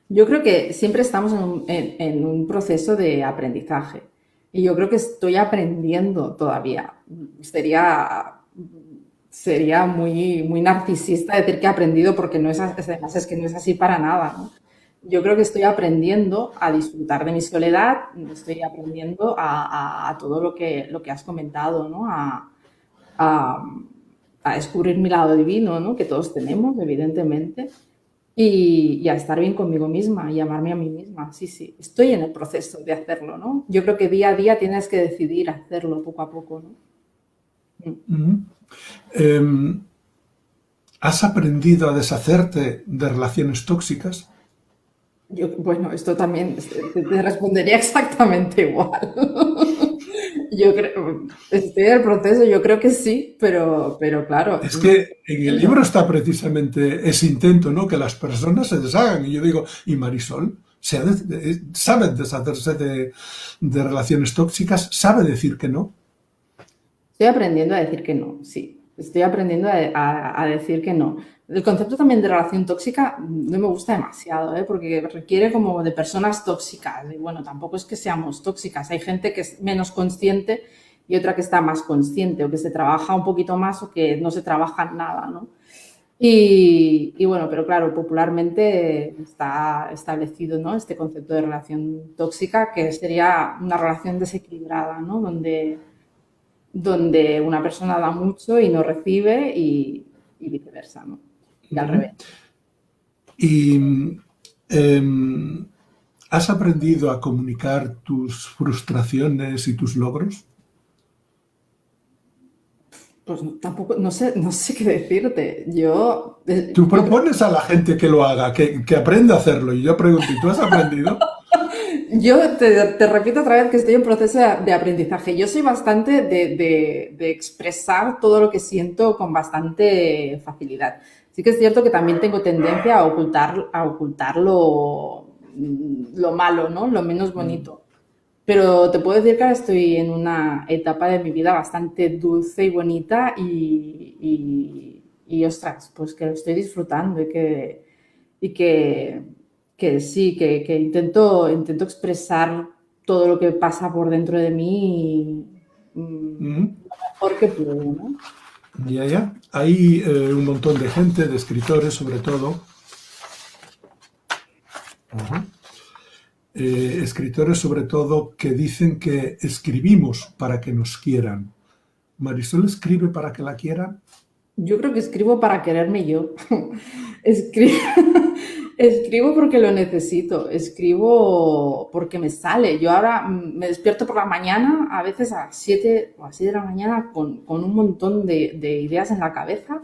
Yo creo que siempre estamos en un proceso de aprendizaje y yo creo que estoy aprendiendo todavía. Sería, sería muy narcisista decir que he aprendido porque no es, además es que no es así para nada, ¿no? Yo creo que estoy aprendiendo a disfrutar de mi soledad, estoy aprendiendo a todo lo que has comentado, ¿no? A, a descubrir mi lado divino, ¿no? Que todos tenemos, evidentemente y a estar bien conmigo misma y amarme a mí misma. Sí, sí, estoy en el proceso de hacerlo, ¿no? Yo creo que día a día tienes que decidir hacerlo poco a poco, ¿no? Mm.
Ujú. Em, ¿Has aprendido a deshacerte de relaciones tóxicas?
Bueno, esto también te respondería exactamente igual. Yo creo, estoy en el proceso, yo creo que sí, pero claro,
Es que en el libro está precisamente ese intento, ¿no? Que las personas se deshagan. Y yo digo, ¿y Marisol? ¿Sabe deshacerse de relaciones tóxicas? ¿Sabe decir que no?
estoy aprendiendo a decir que no, sí. Estoy aprendiendo a decir que no. El concepto también de relación tóxica no me gusta demasiado, ¿eh? Porque requiere como de personas tóxicas. Y bueno, tampoco es que seamos tóxicas. Hay gente que es menos consciente y otra que está más consciente o que se trabaja un poquito más o que no se trabaja nada, ¿no? Y bueno, pero claro, popularmente está establecido, ¿no? Este concepto de relación tóxica que sería una relación desequilibrada, ¿no? Donde una persona da mucho y no recibe y viceversa, ¿no? Y al
Ujú.
revés.
Y em, ¿has aprendido a comunicar tus frustraciones y tus logros?
Pues tampoco, no sé qué decirte.
Tú
Yo creo,
propones a la gente que lo haga, que aprenda a hacerlo. Y yo pregunto, ¿y tú has aprendido?
te repito otra vez que estoy en proceso de aprendizaje. Yo soy bastante de expresar todo lo que siento con bastante facilidad. Sí que es cierto que también tengo tendencia a ocultar lo malo, ¿no? Lo menos
Mm,
bonito. Pero te puedo decir que ahora estoy en una etapa de mi vida bastante dulce y bonita y ostras, pues que lo estoy disfrutando y que que sí, que intento expresar todo lo que pasa por dentro de mí lo mejor que puedo, ¿no?
Ya. Hay un montón de gente, de escritores sobre todo, ajá, escritores sobre todo que dicen que escribimos para que nos quieran. ¿Marisol escribe para que la quieran?
Yo creo que escribo para quererme yo. Escribo, escribo porque lo necesito, escribo porque me sale. Yo ahora me despierto por la mañana, a veces a las 7 o así de la mañana, con un montón de ideas en la cabeza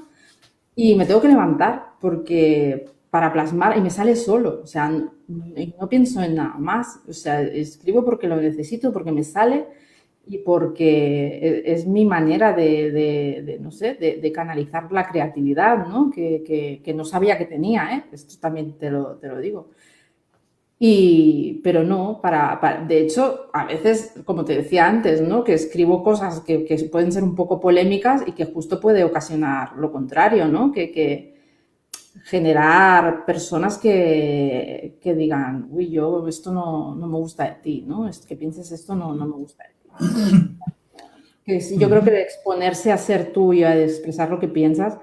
y me tengo que levantar porque para plasmar y me sale solo. O sea, no pienso en nada más. O sea, escribo porque lo necesito, porque me sale y porque es mi manera no sé, de canalizar la creatividad, ¿no? Que no sabía que tenía, ¿eh? Esto también te lo digo. Pero no, de hecho, a veces, como te decía antes, ¿no? Que escribo cosas que pueden ser un poco polémicas y que justo puede ocasionar lo contrario, ¿no? Que generar personas que digan, uy, yo esto no me gusta de ti, ¿no? Es que pienses esto no me gusta de ti. Que sí, yo creo que de exponerse a ser tú y a expresar lo que piensas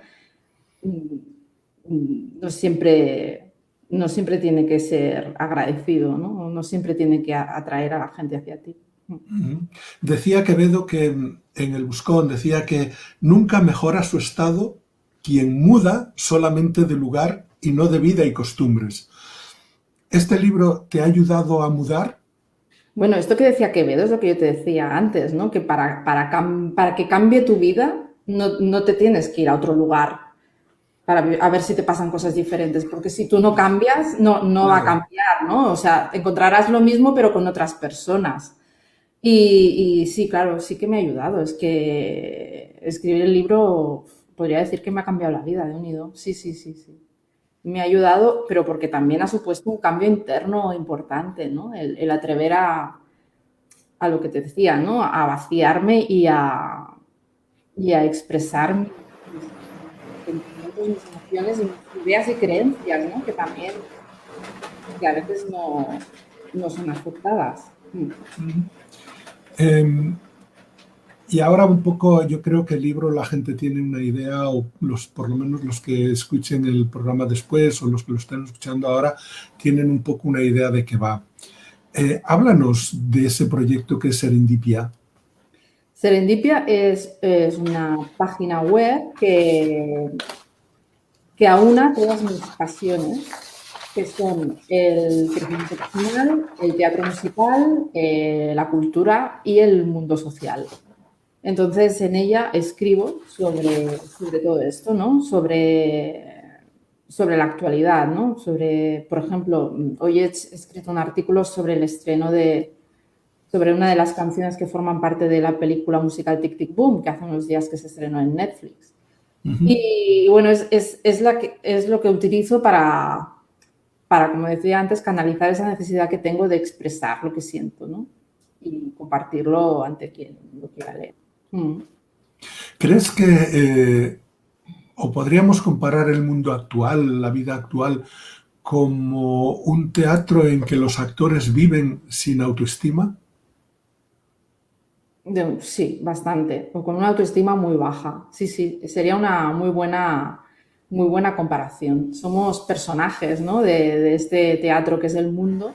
no siempre, no siempre tiene que ser agradecido, ¿no? No siempre tiene que atraer a la gente hacia ti.
Decía Quevedo que en el Buscón, decía que nunca mejora su estado quien muda solamente de lugar y no de vida y costumbres. ¿Este libro te ha ayudado a mudar?
Bueno, esto que decía Quevedo es lo que yo te decía antes, ¿no? Que para que cambie tu vida no te tienes que ir a otro lugar a ver si te pasan cosas diferentes, porque si tú no cambias, no va a
Claro.
cambiar, ¿no? O sea, encontrarás lo mismo pero con otras personas. Y sí, claro, sí que me ha ayudado. Es que escribir el libro podría decir que me ha cambiado la vida de unido. Sí, sí, sí, sí. Me ha ayudado, pero porque también ha supuesto un cambio interno importante, ¿no? El atrever a lo que te decía, ¿no? A vaciarme y a expresar mis sentimientos, mis emociones y mis ideas y creencias, ¿no? Que también, que a veces no son aceptadas.
Eh, y ahora un poco, yo creo que el libro la gente tiene una idea, o por lo menos los que escuchen el programa después o los que lo están escuchando ahora, tienen un poco una idea de qué va. Háblanos de ese proyecto que es Serendipia.
Serendipia es una página web que aúna todas mis pasiones, que son el crecimiento personal, el teatro musical, la cultura y el mundo social. Entonces, en ella escribo sobre todo esto, ¿no? Sobre la actualidad, ¿no? Sobre, por ejemplo, hoy he escrito un artículo sobre el estreno sobre una de las canciones que forman parte de la película musical Tic Tic Boom, que hace unos días que se estrenó en Netflix. Y bueno, es lo que utilizo como decía antes, canalizar esa necesidad que tengo de expresar lo que siento, ¿no? Y compartirlo ante quien lo quiera leer.
¿Crees que, o podríamos comparar el mundo actual, la vida actual, como un teatro en que los actores viven sin autoestima?
Sí, bastante. O con una autoestima muy baja. Sí, sí, sería una muy buena comparación. Somos personajes, ¿no? De este teatro que es el mundo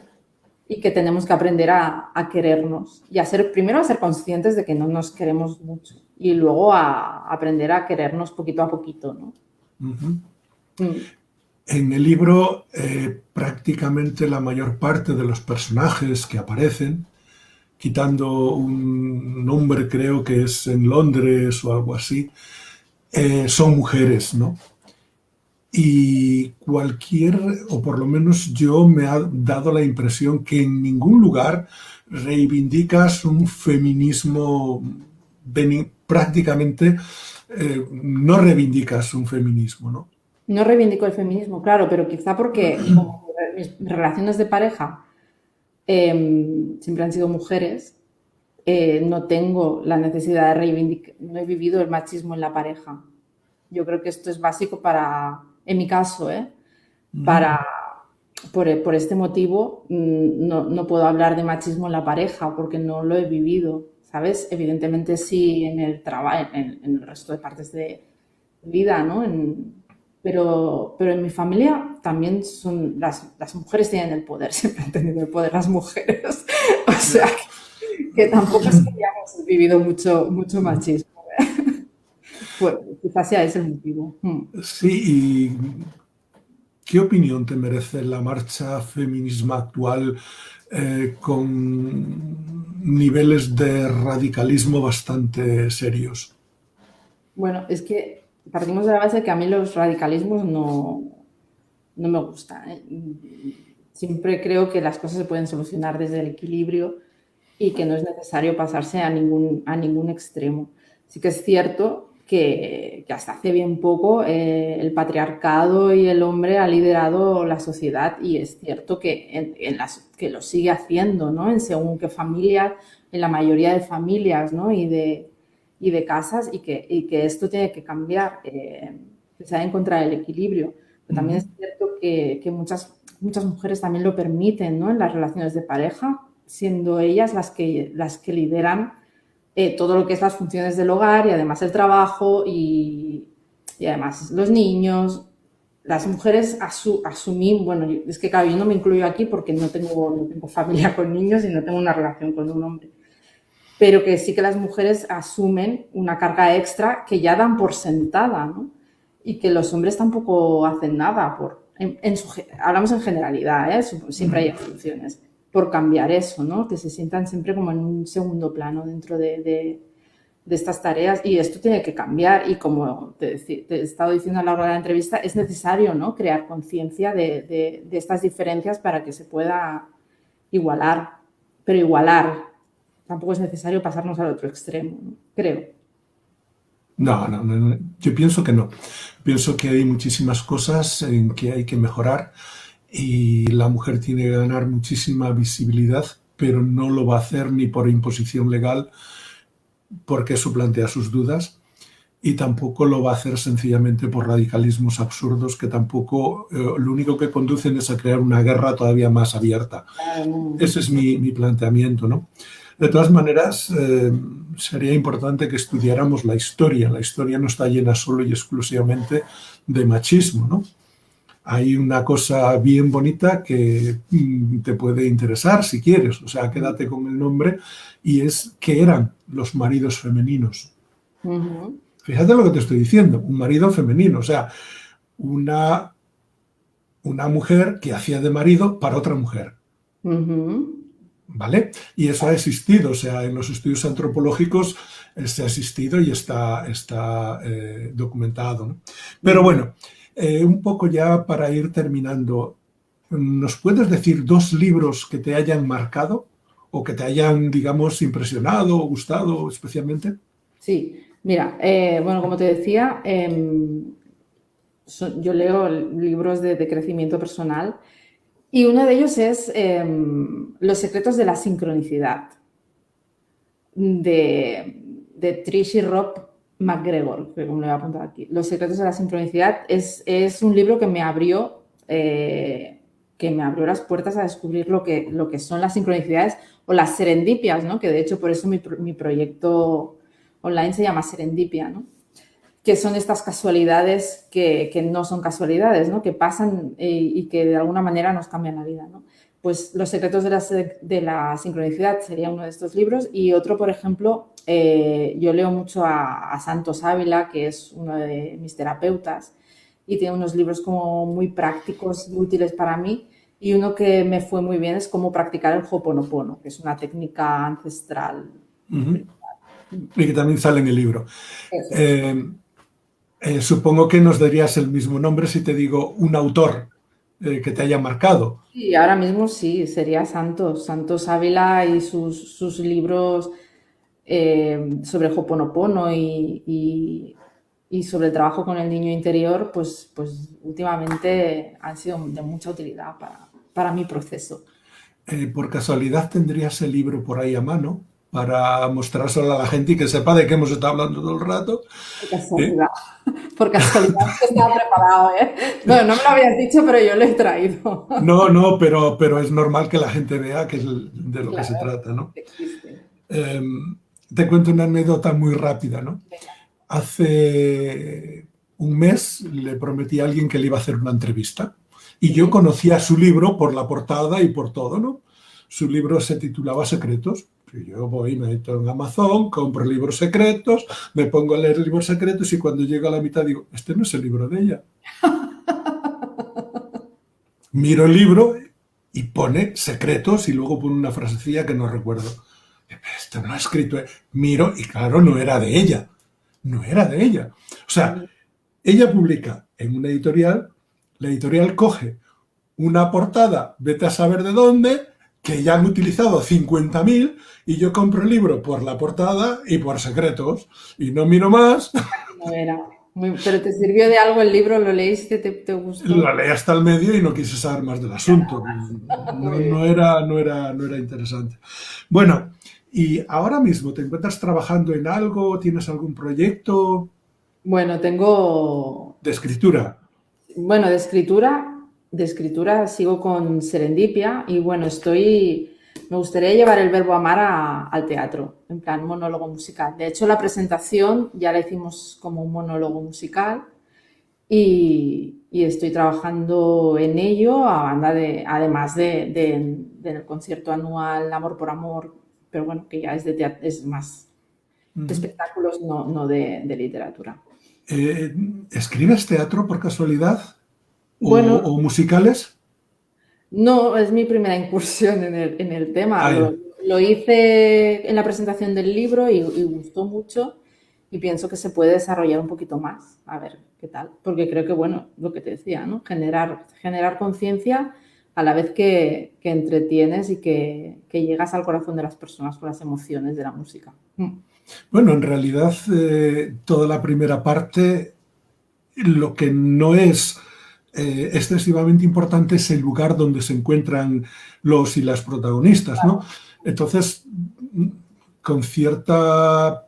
y que tenemos que aprender a querernos y primero a ser conscientes de que no nos queremos mucho y luego a aprender a querernos poquito a poquito, ¿no?
En el libro, prácticamente la mayor parte de los personajes que aparecen, quitando un nombre, creo que es en Londres o algo así, son mujeres, ¿no? Y o por lo menos yo me ha dado la impresión que en ningún lugar reivindicas un feminismo, prácticamente no reivindicas un feminismo, ¿no?
No reivindico el feminismo, claro, pero quizá porque como mis relaciones de pareja siempre han sido mujeres, no tengo la necesidad de reivindicar, no he vivido el machismo en la pareja. Yo creo que esto es básico en mi caso, para por este motivo no puedo hablar de machismo en la pareja porque no lo he vivido, ¿sabes? Evidentemente sí en el trabajo, en el resto de partes de vida, ¿no? Pero en mi familia también son las mujeres tienen el poder, siempre han tenido el poder las mujeres. O sea, que tampoco es que hayamos vivido mucho machismo. Pues quizás sea ese el motivo.
Sí, ¿y qué opinión te merece la marcha feminismo actual con niveles de radicalismo bastante serios?
Bueno, es que partimos de la base de que a mí los radicalismos no me gustan, ¿eh? Siempre creo que las cosas se pueden solucionar desde el equilibrio y que no es necesario pasarse a ningún extremo. Sí que es cierto que hasta hace bien poco el patriarcado y el hombre ha liderado la sociedad y es cierto que, que lo sigue haciendo, ¿no? En según qué familias, en la mayoría de familias, ¿no? Y de casas y que esto tiene que cambiar, que se ha de encontrar el equilibrio. Pero también es cierto que muchas mujeres también lo permiten, ¿no? En las relaciones de pareja, siendo ellas las que lideran todo lo que es las funciones del hogar y además el trabajo y además los niños. Las mujeres asumimos, bueno, es que claro, yo no me incluyo aquí porque no tengo familia con niños y no tengo una relación con un hombre, pero que sí que las mujeres asumen una carga extra que ya dan por sentada, ¿no? Y que los hombres tampoco hacen nada hablamos en generalidad, ¿eh? Siempre hay excepciones, por cambiar eso, ¿no? Que se sientan siempre como en un segundo plano dentro de estas tareas y esto tiene que cambiar y como te he estado diciendo a lo largo de la entrevista, es necesario, ¿no? Crear conciencia de estas diferencias para que se pueda igualar, pero igualar. Tampoco es necesario pasarnos al otro extremo, ¿no? Creo.
No, no, no, no, yo pienso que no. Pienso que hay muchísimas cosas en que hay que mejorar y la mujer tiene que ganar muchísima visibilidad, pero no lo va a hacer ni por imposición legal, porque eso plantea sus dudas, y tampoco lo va a hacer sencillamente por radicalismos absurdos que tampoco lo único que conducen es a crear una guerra todavía más abierta. Ese es mi planteamiento, ¿no? De todas maneras, sería importante que estudiáramos la historia. La historia no está llena solo y exclusivamente de machismo, ¿no? Hay una cosa bien bonita que te puede interesar si quieres, o sea, quédate con el nombre, y es qué eran los maridos femeninos.
Ujú,
Fíjate lo que te estoy diciendo, un marido femenino, o sea, una, una mujer que hacía de marido para otra mujer.
ujú.
¿Vale? Y eso ha existido, o sea, en los estudios antropológicos se ha existido y está documentado, ¿no? Pero bueno, un poco ya para ir terminando, ¿nos puedes decir 2 libros que te hayan marcado o que te hayan, digamos, impresionado o gustado especialmente?
Sí, mira, bueno, como te decía, yo leo libros de crecimiento personal y uno de ellos es Los secretos de la sincronicidad de Trish y Rob McGregor, que como le voy a apuntar aquí. Los secretos de la sincronicidad es un libro que me abrió las puertas a descubrir lo que son las sincronicidades o las serendipias, ¿no? Que de hecho por eso mi proyecto online se llama Serendipia, ¿no? Que son estas casualidades que no son casualidades, ¿no? Que pasan y que de alguna manera nos cambian la vida, ¿no? Pues Los secretos de la sincronicidad sería uno de estos libros y otro, por ejemplo, yo leo mucho a Santos Ávila, que es uno de mis terapeutas y tiene unos libros como muy prácticos y útiles para mí y uno que me fue muy bien es cómo practicar el Ho'oponopono, que es una técnica ancestral.
Uh-huh. Y que también sale en el libro.
Eso es.
Eh, supongo que nos darías el mismo nombre si te digo un autor que te haya marcado.
Sí, ahora mismo sí, sería Santos Ávila y sus libros sobre Ho'oponopono y sobre el trabajo con el niño interior, pues últimamente han sido de mucha utilidad para mi proceso.
¿Por casualidad tendrías el libro por ahí a mano? para mostrárselo a la gente y que sepa de qué hemos estado hablando todo el rato.
Por casualidad. Por casualidad que estaba preparado, ¿eh? Bueno, no me lo habías dicho, pero yo lo he traído.
No, pero es normal que la gente vea que es de lo que se
Claro,
trata, ¿no?
existe.
Te cuento una anécdota muy rápida, ¿no?
Venga.
Hace un mes le prometí a alguien que le iba a hacer una entrevista y yo
Sí.
conocía su libro por la portada y por todo, ¿no? Su libro se titulaba Secretos. Y yo voy, me meto en Amazon, compro libros secretos, me pongo a leer libros secretos y cuando llego a la mitad digo, este no es el libro de ella. Miro el libro y pone secretos y luego pone una frasecilla que no recuerdo. Esto no ha escrito. Miro y claro, no era de ella. No era de ella. O sea, ella publica en una editorial, la editorial coge una portada, vete a saber de dónde, que ya han utilizado 50.000 y yo compro el libro por la portada y por secretos y no miro más.
No era. Pero te sirvió de algo el libro, lo leíste, te gustó.
La leí hasta el medio y no quise saber más del asunto.
Muy
No,
bien.
no era interesante. Bueno, y ahora mismo te encuentras trabajando en algo, tienes algún proyecto
Bueno, tengo,
de escritura.
bueno, de escritura sigo con Serendipia y bueno, me gustaría llevar el verbo amar al teatro, en plan monólogo musical. De hecho, la presentación ya la hicimos como un monólogo musical y estoy trabajando en ello, además del concierto anual Amor por Amor, pero bueno, que ya es es más
Uh
de
-huh.
espectáculos, no de literatura.
¿Escribes teatro por casualidad?
Bueno,
O musicales?
no, es mi primera incursión en el tema.
Ah, ya.
Lo hice en la presentación del libro y gustó mucho y pienso que se puede desarrollar un poquito más. A ver qué tal. Porque creo que, bueno, lo que te decía, ¿no? Generar conciencia a la vez que entretienes y que llegas al corazón de las personas con las emociones de la música.
Bueno, en realidad toda la primera parte, lo que no es excesivamente importante es el lugar donde se encuentran los y las protagonistas, ¿no? Entonces, con cierta...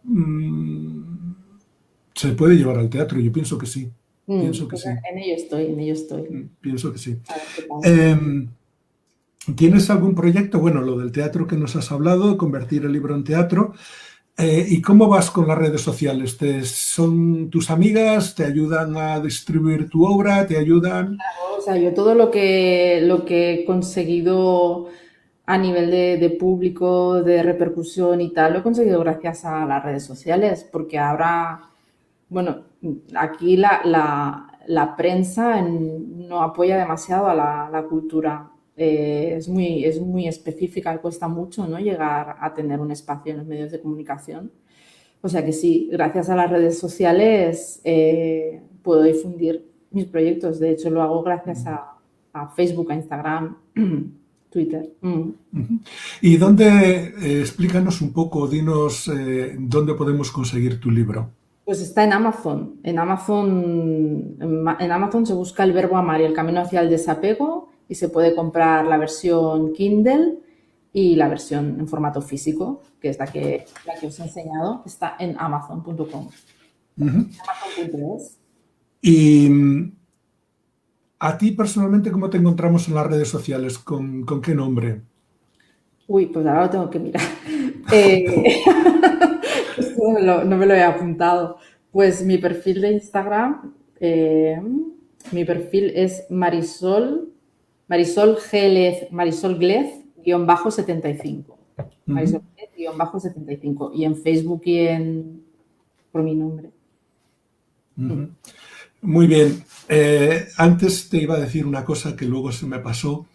se puede llevar al teatro, yo pienso que sí. Pienso que
Pues
sí.
en ello estoy.
Pienso que sí.
A ver qué tal.
¿Tienes algún proyecto? Bueno, lo del teatro que nos has hablado, convertir el libro en teatro. ¿Y cómo vas con las redes sociales? ¿Son tus amigas? ¿Te ayudan a distribuir tu obra? ¿Te ayudan?
O sea, yo todo lo que he conseguido a nivel de público, de repercusión y tal, lo he conseguido gracias a las redes sociales, porque ahora, bueno, aquí la prensa no apoya demasiado a la cultura. Es muy específica, cuesta mucho, ¿no? Llegar a tener un espacio en los medios de comunicación. O sea que sí, gracias a las redes sociales puedo difundir mis proyectos. De hecho, lo hago gracias a Facebook, a Instagram, Twitter.
¿Y dónde, explícanos un poco, dinos dónde podemos conseguir tu libro?
Pues está en Amazon. En Amazon se busca el verbo amar y el camino hacia el desapego y se puede comprar la versión Kindle y la versión en formato físico, que es la que os he enseñado, está en amazon.com. Amazon.es.
Y a ti personalmente, ¿cómo te encontramos en las redes sociales? ¿Con qué nombre?
Uy, pues ahora lo tengo que mirar. Esto no me lo he apuntado. Pues mi perfil de Instagram, mi perfil es Marisol Glez, _ 75. Marisol Glez, _ 75. Y en Facebook por mi nombre.
Muy bien. Antes te iba a decir una cosa que luego se me pasó,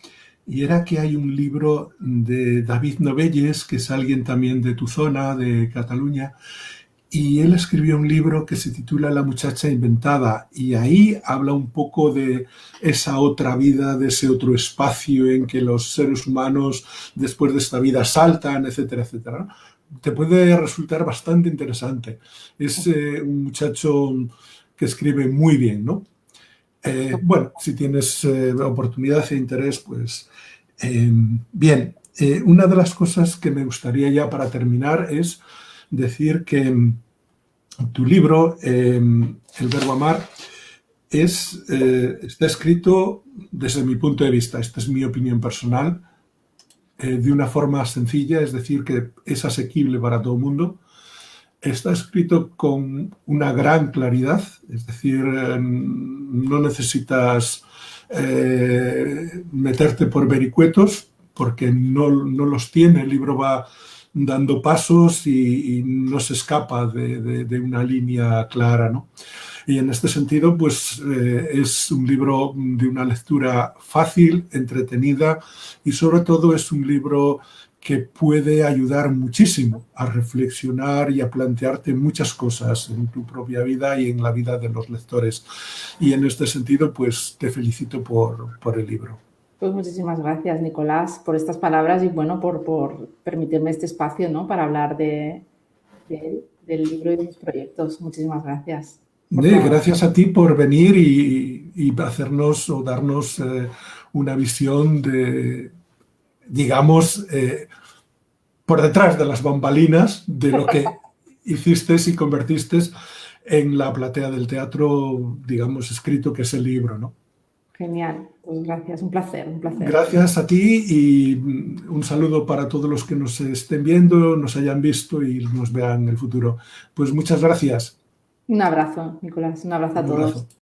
y era que hay un libro de David Novelles, que es alguien también de tu zona, de Cataluña, y él escribió un libro que se titula La muchacha inventada, y ahí habla un poco de esa otra vida, de ese otro espacio en que los seres humanos después de esta vida saltan, etcétera, etcétera. Te puede resultar bastante interesante. Es un muchacho que escribe muy bien, ¿no? Bueno, si tienes oportunidad e interés, pues bien. Una de las cosas que me gustaría ya para terminar es decir que tu libro, El verbo amar, está escrito desde mi punto de vista, esta es mi opinión personal, de una forma sencilla, es decir, que es asequible para todo el mundo. Está escrito con una gran claridad, es decir, no necesitas meterte por vericuetos, porque no los tiene. El libro va dando pasos y no se escapa de una línea clara, ¿no? Y en este sentido, pues es un libro de una lectura fácil, entretenida y sobre todo es un libro que puede ayudar muchísimo a reflexionar y a plantearte muchas cosas en tu propia vida y en la vida de los lectores. Y en este sentido, pues te felicito por el libro.
Pues muchísimas gracias, Nicolás, por estas palabras y bueno, por permitirme este espacio, ¿no? Para hablar del libro y de mis proyectos. Muchísimas gracias.
Gracias a ti por venir y hacernos o darnos una visión de, digamos, por detrás de las bambalinas de lo que hiciste y convertiste en la platea del teatro, digamos, escrito, que es el libro, ¿no?
Genial, pues gracias, un placer, un placer.
Gracias a ti y un saludo para todos los que nos estén viendo, nos hayan visto y nos vean en el futuro. Pues muchas gracias.
Un abrazo, Nicolás, un abrazo a todos.